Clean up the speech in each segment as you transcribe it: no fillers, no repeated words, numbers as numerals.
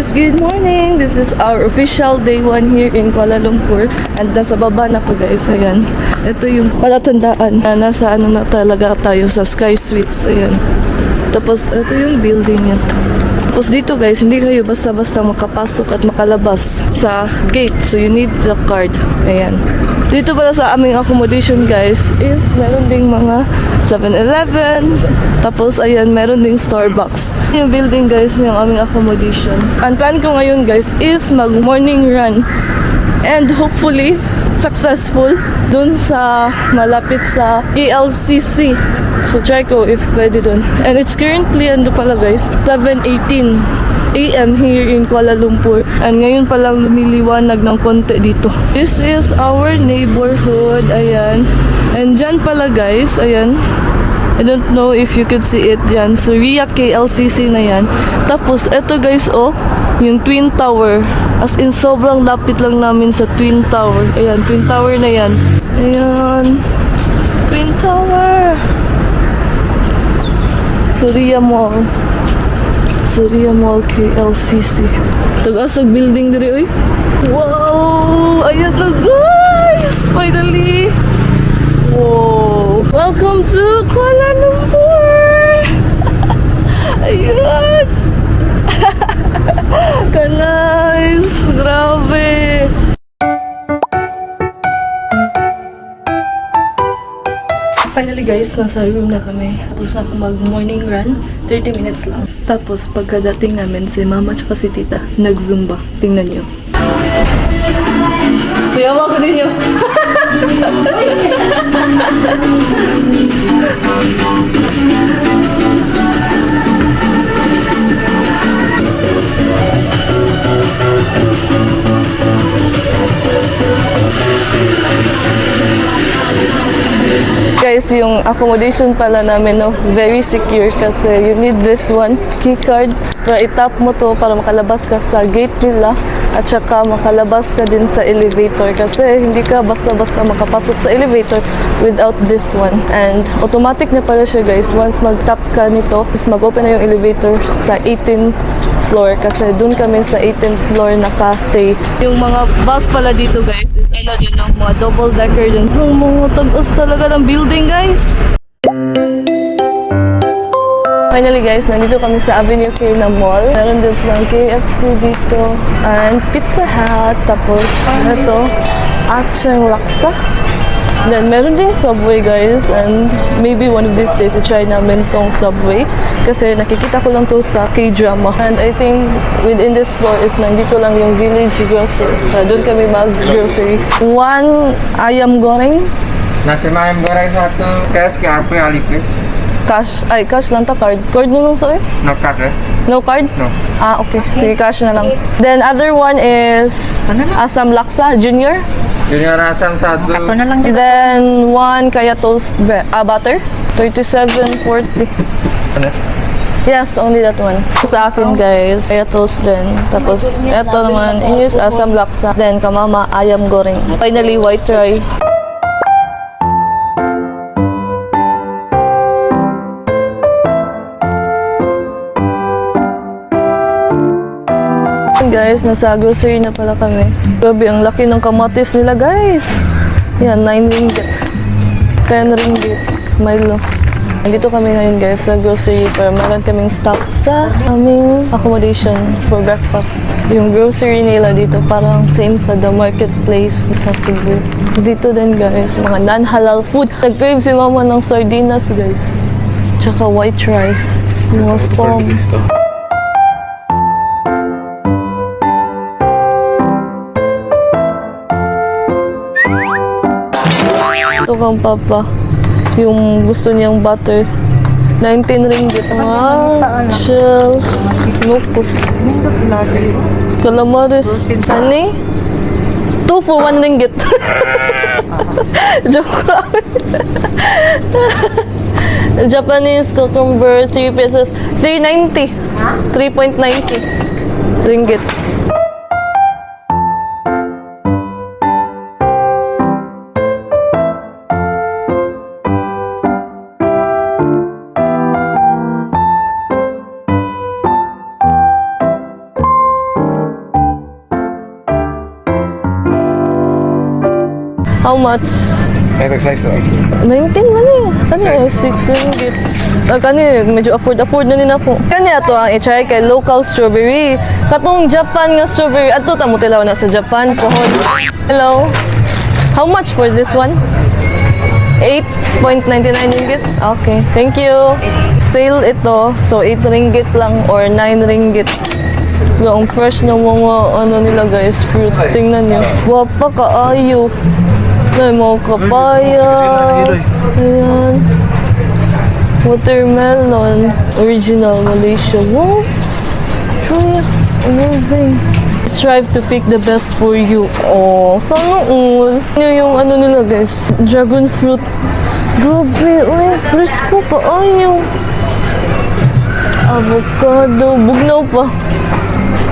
guys, good morning! This is our official day 1 here in Kuala Lumpur. And nasa baba na po guys, ayan. Ito yung palatandaan na nasa ano na talaga tayo sa Sky Suites, ayan. Tapos ito yung building niya. Tapos dito guys, hindi kayo basta-basta makapasok at makalabas sa gate. So you need the card, ayan. Dito pala sa aming accommodation guys is meron ding mga 7-Eleven. Tapos ayan, meron ding Starbucks. Yung building guys, yung aming accommodation. Ang plan ko ngayon guys is mag morning run. And hopefully, successful dun sa malapit sa KLCC. So try ko if pwede dun. And it's currently ando pala guys, 7:18 AM here in Kuala Lumpur. And ngayon palang lumiliwanag ng konti dito. This is our neighborhood. Ayan. And dyan pala guys, ayan. I don't know if you could see it dyan. So Ria KLCC na yan. Tapos eto guys, oh, yung Twin Tower. As in sobrang lapit lang namin sa Twin Tower. Ayan, Twin Tower na yan. Ayan. Twin Tower. Surya Mall. Surya Mall KLCC. Tagasag building diri, oy. Wow! Ayan na guys! Finally! Wow! Welcome to Kuala Lumpur! Ayan! Ka-nice! Grabe! Finally guys, nasa room na kami. Tapos na ako mag-morning run. 30 minutes lang. Tapos pagkadating namin, si mama tsaka si tita nag-zumba. Tingnan nyo. Kaya mo ako din yun. Guys, yung accommodation pala namin, no, very secure kasi you need this one, key card, para itap mo to para makalabas ka sa gate nila at saka makalabas ka din sa elevator kasi hindi ka basta-basta makapasok sa elevator without this one. And automatic na pala siya guys, once mag-tap ka nito, is mag-open na yung elevator sa 18th floor kasi dun kami sa 18th floor naka-stay. Yung mga bus pala dito guys is ano din ng mga double decker din. Yung mga tagas talaga ng building guys. Finally guys, nandito kami sa Avenue K na mall. Meron din silang KFC dito and Pizza Hut. Tapos ito, Acheng Laksa. Then, meron ding Subway guys and maybe one of these days i-try namin tong Subway kasi nakikita ko lang to sa K-drama. And I think within this floor is nandito lang yung Village Grocery. Doon kami mag-grocery. One ayam goreng. Nasi ayam goreng satu. Cash ke apa yang alipin? Cash. Ay, cash lang ta. Card. Card na lang sa'yo? No card eh? No card? No. Ah, okay. Sige, cash na lang. Then, other one is Asam Laksa Junior. Junior asam satu. Ako na lang. Then, one kaya toast butter. 37.40. Ano? Yes, only that one. Sa akin guys, kaya toast din. Tapos, eto naman is Asam Laksa. Then, kamama, ayam goreng. Finally, white rice. Guys, nasa grocery na pala kami. Grabe, ang laki ng kamatis nila guys. Yan, 9 ringgit. 10 ringgit. Milo. Nandito kami ngayon guys sa grocery para meron kaming stock sa aming accommodation for breakfast. Yung grocery nila dito parang same sa The Marketplace sa Cebu. Dito din guys, mga non-halal food. Nag-crave si mama ng sardinas guys. Tsaka white rice. Mga spam. Ito kang papa. Yung gusto niyang butter. 19 ringgit. Shells. Locos. Calamares. Ani? 2 for 1 ringgit. Joke lang. Japanese cucumber, 3 pesos. 3.90. 3.90 ringgit. How much? Ito size oh. 19 man eh. Kani 6 ringgit. Kani medyo afford na nila po. Kani ato ang i-try kay local strawberry. Katong Japan nga strawberry. Ato ta mo tilaw na sa Japan. Pohon. Hello. How much for this one? 8.99 ringgit? Okay, thank you. Sale ito. So 8 ringgit lang or 9 ringgit. Yung fresh na mga ano nila guys, fruits. Tingnan nyo. Wapa kaayo. Na mga kapayas. Ayan. Watermelon. Original Malaysia. Wow. Truly amazing. Strive to pick the best for you. Oh, sana all. Yung ano nila guys, dragon fruit. Grabe, uy, presko pa ayaw. Avocado, bugnaw pa.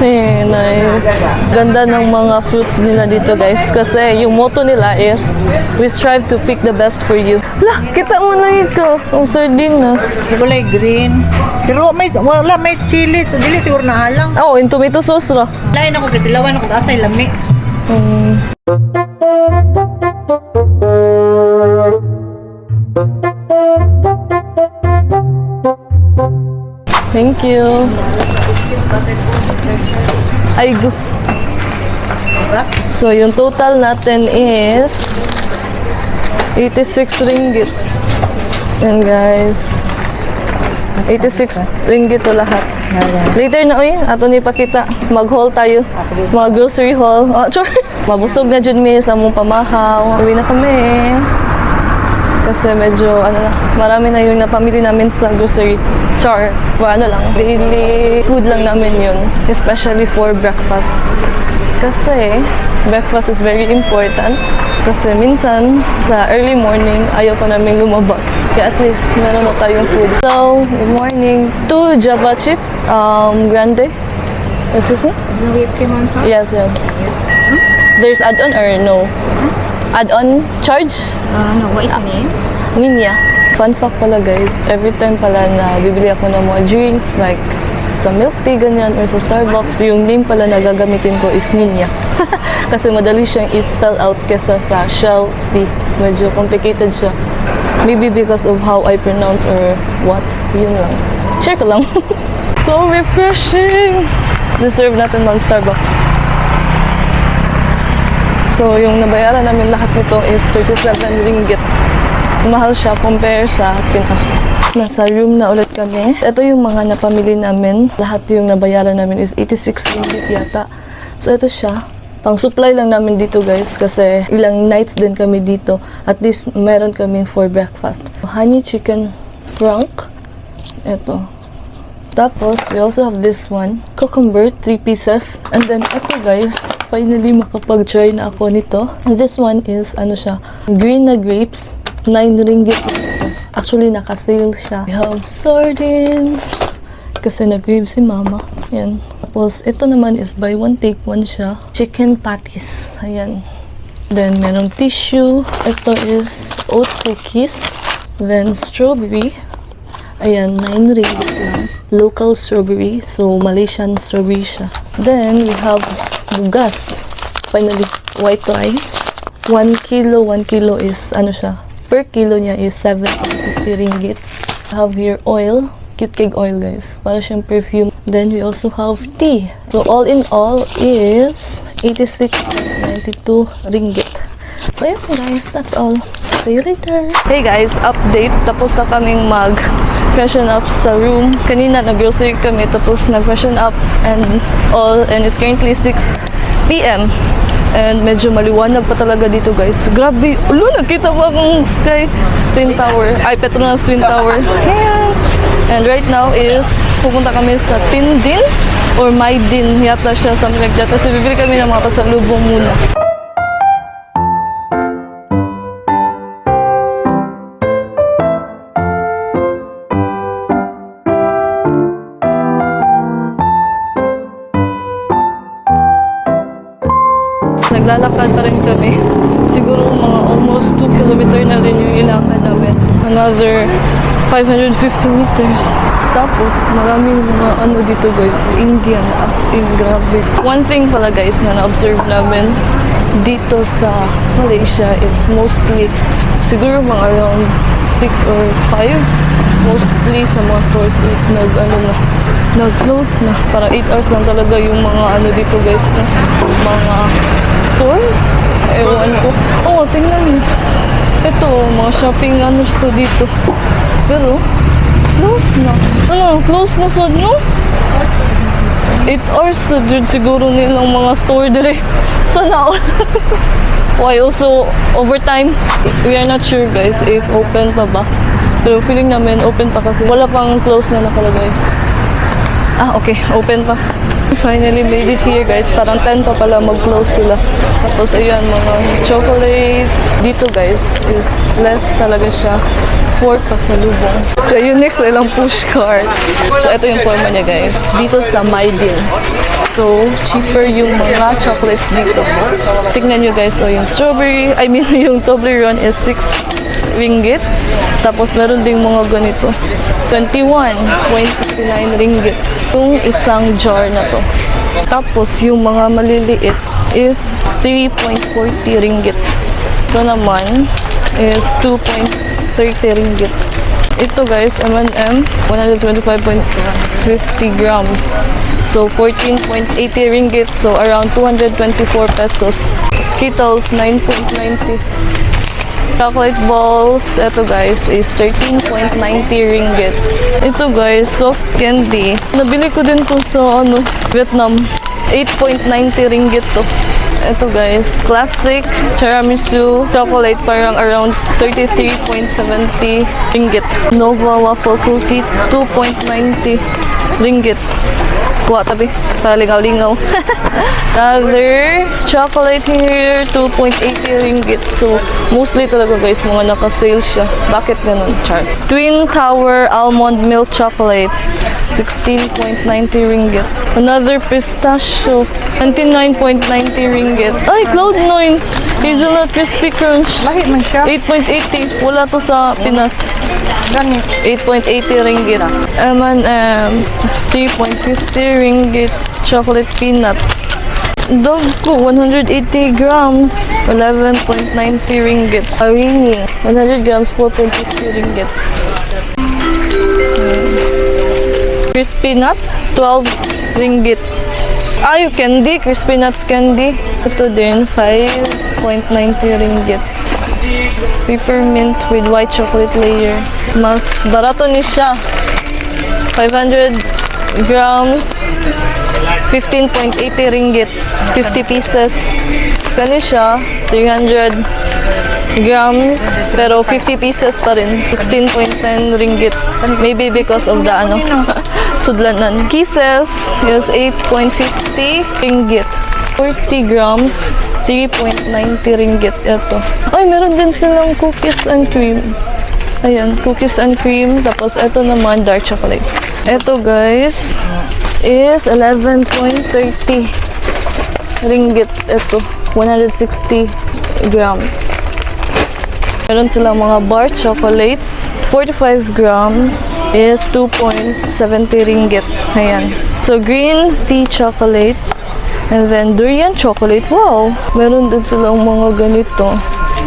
Eh, nice. Ganda ng mga fruits nila dito guys kasi yung motto nila is we strive to pick the best for you. Lah, kita mo na ito. Ang sardinas. Kulay green. Pero wala may chili. So dili siguro na halang. Oh, in tomato sauce ra. Lain ako katilawan ako asay lami. Thank you. Ay, go. So, yung total natin is 86 ringgit. Yan, guys. 86 ringgit to lahat. Later na, uy, ato ni pakita. Mag-haul tayo. Mga grocery haul. Oh, sure. Mabusog na dyan mi sa mong pamahaw. Uwi na kami. Kasi medyo, ano na, marami na yung napamili namin sa grocery. Char. For ano lang, daily food lang namin yun. Especially for breakfast. Kasi, breakfast is very important. Kasi minsan, sa early morning, ayaw ko namin lumabas. Kaya at least, meron na tayong food. So, good morning. 2 Java chip, grande. Excuse me? No whipped cream on top? Yes, yes. There's add-on or no? Add-on charge? No, what is the name? Ninya. Fun fact pala guys, every time pala na bibili ako ng mga drinks like sa milk tea ganyan or sa Starbucks, yung name pala na gagamitin ko is Ninya. Kasi madali siyang i-spell out kesa sa Shell C. Medyo complicated siya. Maybe because of how I pronounce or what. Yun lang. Share ko lang. So refreshing! Deserve natin mag-Starbucks. So, yung nabayaran namin lahat nito is 37 ringgit. Mahal siya compare sa Pinas. Nasa room na ulit kami. Ito yung mga napamili namin. Lahat yung nabayaran namin is 86 ringgit yata. So, ito siya. Pang supply lang namin dito guys kasi ilang nights din kami dito. At least meron kami for breakfast. Honey chicken frank. Ito. Tapos, we also have this one. Cucumber, 3 pieces. And then, ito guys, finally makapag-try na ako nito. And this one is, ano siya, green na grapes. 9 ringgit. Actually, naka-sale siya. We have sardines. Kasi nag-grave si mama. Ayan. Tapos, ito naman is buy one, take one siya. Chicken patties. Ayan. Then, merong tissue. Ito is oat cookies. Then, strawberry. Ayan, 9 ringgit lang. Local strawberry. So, Malaysian strawberry siya. Then, we have bugas. Finally, white rice. 1 kilo is, ano siya, per kilo niya is 750 ringgit. I have here oil. Cute cake oil, guys. Para siyang perfume. Then, we also have tea. So, all in all is 86.92 ringgit. So, yun guys. That's all. See you later. Hey guys, update. Tapos na kaming mag-freshen up sa room. Kanina nag-grocery kami. Tapos nag-freshen up and all. And it's currently 6 p.m. And medyo maliwanag pa talaga dito guys. Grabe. Ulo, nakita mo akong Sky Twin Tower. Ay, Petronas Twin Tower. Ayan. And right now is pupunta kami sa Tindin or Maydin. Yata siya, something like that. Kasi bibili kami ng mga pasalubong muna. Naglalakad pa rin kami. Siguro mga almost 2 kilometer na rin yung ilakad namin. Another 550 meters. Tapos, maraming mga ano dito guys, Indian as in grabe. One thing pala guys na na-observe namin dito sa Malaysia is mostly siguro mga around 6 or 5. Mostly sa mga stores is nag-close na. Para 8 hours lang talaga yung mga ano dito guys na mga stores. Ewan ko. Oh, tingnan nyo. Ito, mga shopping ano to dito. Pero, close na. Ano, close na sad, no? 8 hours sa siguro nilang mga store dire. Sana all. Why also overtime? We are not sure guys if open pa ba. Pero feeling namin open pa kasi wala pang close na nakalagay. Ah, okay. Open pa. Finally made it here guys. Parang 10 pa pala mag-close sila. Tapos ayan, mga chocolates. Dito guys is less talaga siya for pasalubong. So yung next ay lang push cart. So ito yung forma niya guys. Dito sa Maidin. So cheaper yung mga chocolates dito. Tignan nyo guys. So yung strawberry, yung Toblerone is 6 ringgit. Tapos meron ding mga ganito. 21.69 ringgit. Yung isang jar na to. Tapos yung mga maliliit is 3.40 ringgit. Ito naman is 2.30 ringgit. Ito guys, M&M, 125.50 grams. So 14.80 ringgit. So around 224 pesos. Skittles, 9.90. Chocolate balls, ito guys is 13.90 ringgit. Ito guys, soft candy. Nabili ko din to sa Vietnam. 8.90 ringgit to. Ito guys, classic tiramisu chocolate, parang around 33.70 ringgit. Nova waffle cookie, 2.90 ringgit. Kuha tabi, para lingaw-lingaw. Other chocolate here, 2.80 ringgit. So, mostly talaga guys, mga naka-sale siya. Bakit ganun, Char? Twin Tower Almond Milk Chocolate, 16.90 ringgit. Another pistachio, 29.90 ringgit. Ay, Cloud9 Hazelnut Crispy Crunch, Lahi man siya. 8.80. Wala to sa Pinas. Gani. 8.80 ringgit. M&M's, 3.50 ringgit. Chocolate peanut. Dog ko, 180 grams, 11.90 ringgit. Arini, 100 grams, 4.50 ringgit. Crispy nuts, 12 ringgit. Yung candy, crispy nuts candy. Ito din, 5.90 ringgit. Peppermint with white chocolate layer. Mas barato ni siya. 500 grams, 15.80 ringgit. 50 pieces. Kani siya, 300 grams, pero 50 pieces pa rin. 16.10 ringgit. Maybe because of the sudlanan. Kisses is 8.50 ringgit. 40 grams, 3.90 ringgit. Ito. Ay, meron din silang cookies and cream. Ayan, cookies and cream. Tapos, ito naman, dark chocolate. Ito, guys, is 11.30 ringgit. Ito, 160 grams. Meron silang mga bar chocolates. 45 grams is 2.70 ringgit. Ayan. So, green tea chocolate. And then, durian chocolate. Wow! Meron din silang mga ganito.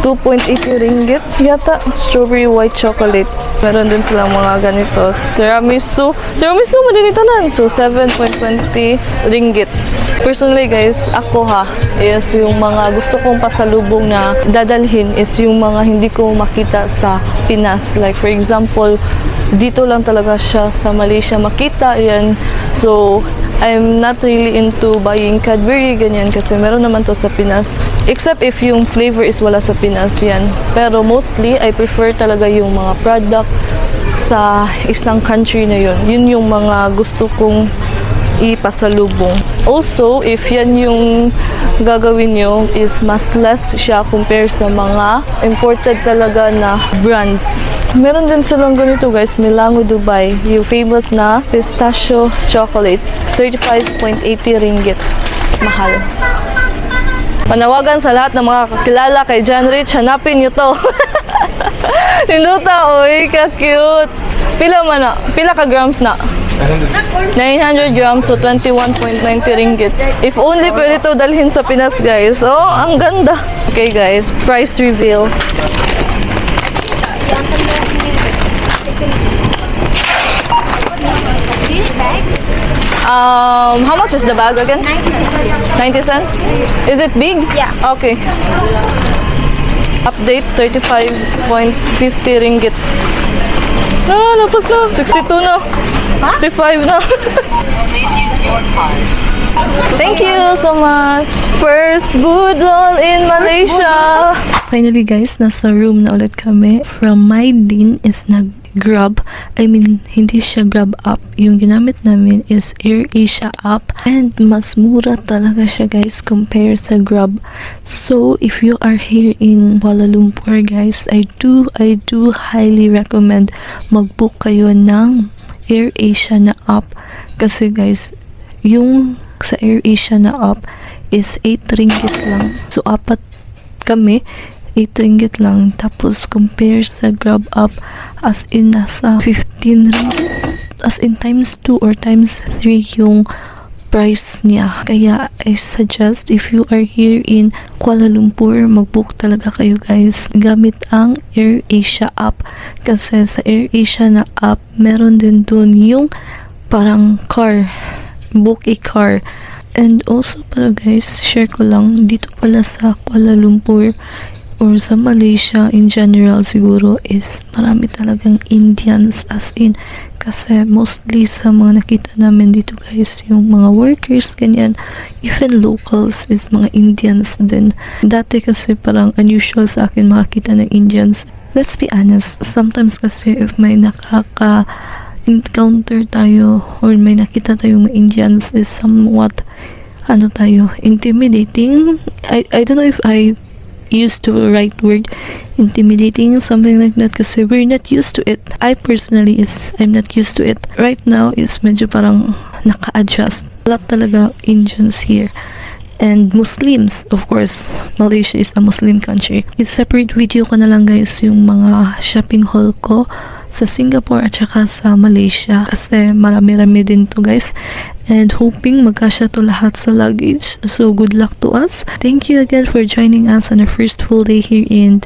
2.80 ringgit yata. Strawberry white chocolate. Meron din silang mga ganito. Tiramisu. Tiramisu, madinitanan. So, 7.20 ringgit. Personally guys, ako is yung mga gusto kong pasalubong na dadalhin is yung mga hindi ko makita sa Pinas. Like for example, dito lang talaga siya sa Malaysia makita yan. So, I'm not really into buying Cadbury, ganyan, kasi meron naman to sa Pinas. Except if yung flavor is wala sa Pinas yan. Pero mostly, I prefer talaga yung mga product sa isang country na yun. Yun yung mga gusto kong ipasalubong. Also, if yan yung gagawin nyo, is mas less siya compare sa mga imported talaga na brands. Meron din silang ganito guys, Milango Dubai, yung famous na pistachio chocolate, 35.80 ringgit. Mahal. Panawagan sa lahat ng mga kakilala kay John Rich, hanapin nyo to. Hinduta, oy, ka-cute. Pila ka grams na? 900 grams, so 21.90 ringgit. If only pwede to dalhin sa Pinas, guys. Oh, ang ganda. Okay, guys, price reveal. How much is the bag again? 90 cents. Is it big? Yeah. Okay. Update, 35.50 ringgit. Ah, lapos na. 62 na. 65 na. Thank you so much. First budol in Malaysia. Finally guys, nasa room na ulit kami. From my din is nag-grab. I mean, hindi siya grab up. Yung ginamit namin is AirAsia app. And mas mura talaga siya guys compare sa grab. So, if you are here in Kuala Lumpur guys, I do highly recommend mag-book kayo ng AirAsia na app. Kasi guys, yung sa AirAsia na app is 8 ringgit lang. So, apat kami, 8 ringgit lang. Tapos, compare sa Grab app, as in, nasa 15 ringgit. As in, times 2 or times 3 yung price niya. Kaya, I suggest, if you are here in Kuala Lumpur, mag-book talaga kayo, guys. Gamit ang AirAsia app. Kasi sa AirAsia na app, meron din dun yung parang car. Book a car. And also pala guys, share ko lang, dito pala sa Kuala Lumpur or sa Malaysia in general siguro is marami talagang Indians, as in, kasi mostly sa mga nakita namin dito guys, yung mga workers, ganyan, even locals is mga Indians din. Dati kasi parang unusual sa akin makakita ng Indians. Let's be honest, sometimes kasi if may encounter tayo or may nakita tayong mga Indians is somewhat intimidating. I don't know if I used the right word, intimidating, something like that, kasi we're not used to it. I personally I'm not used to it. Right now is medyo parang naka-adjust. A lot talaga Indians here. And Muslims, of course, Malaysia is a Muslim country. It's separate video ko na lang guys yung mga shopping haul ko sa Singapore at saka sa Malaysia, kasi marami-rami din to guys, and hoping magkasya to lahat sa luggage. So good luck to us. Thank you again for joining us on our first full day here in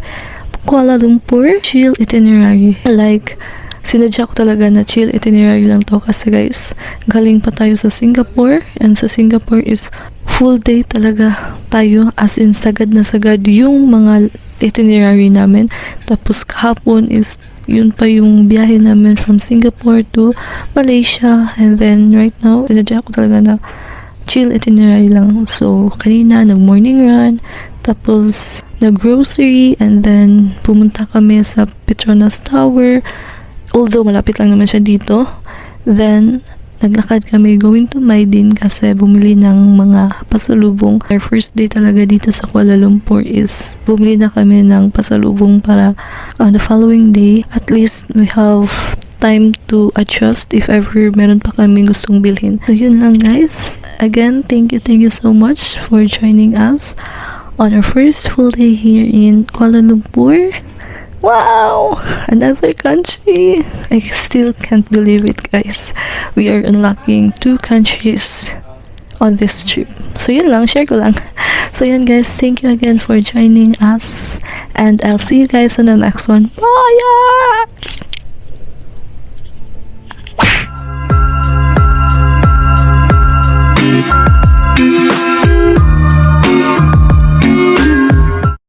Kuala Lumpur. Chill itinerary, like sinadya ko talaga na chill itinerary lang to, kasi guys, galing pa tayo sa Singapore, and sa Singapore is full day talaga tayo, as in sagad na sagad yung mga itinerary namin. Tapos kahapon is yun pa yung biyahe namin from Singapore to Malaysia, and then right now sinadya ko talaga na chill itinerary lang. So kanina nag morning run, tapos nag grocery, and then pumunta kami sa Petronas Tower, although malapit lang naman siya dito. Then naglakad kami going to Maydin kasi bumili ng mga pasalubong. Our first day talaga dito sa Kuala Lumpur is bumili na kami ng pasalubong para on the following day, at least we have time to adjust if ever meron pa kami gustong bilhin. So yun lang guys. Again, thank you so much for joining us on our first full day here in Kuala Lumpur. Wow! Another country! I still can't believe it guys. We are unlocking 2 countries on this trip. So yun lang, share ko lang. So yan guys, thank you again for joining us, and I'll see you guys on the next one. Bye!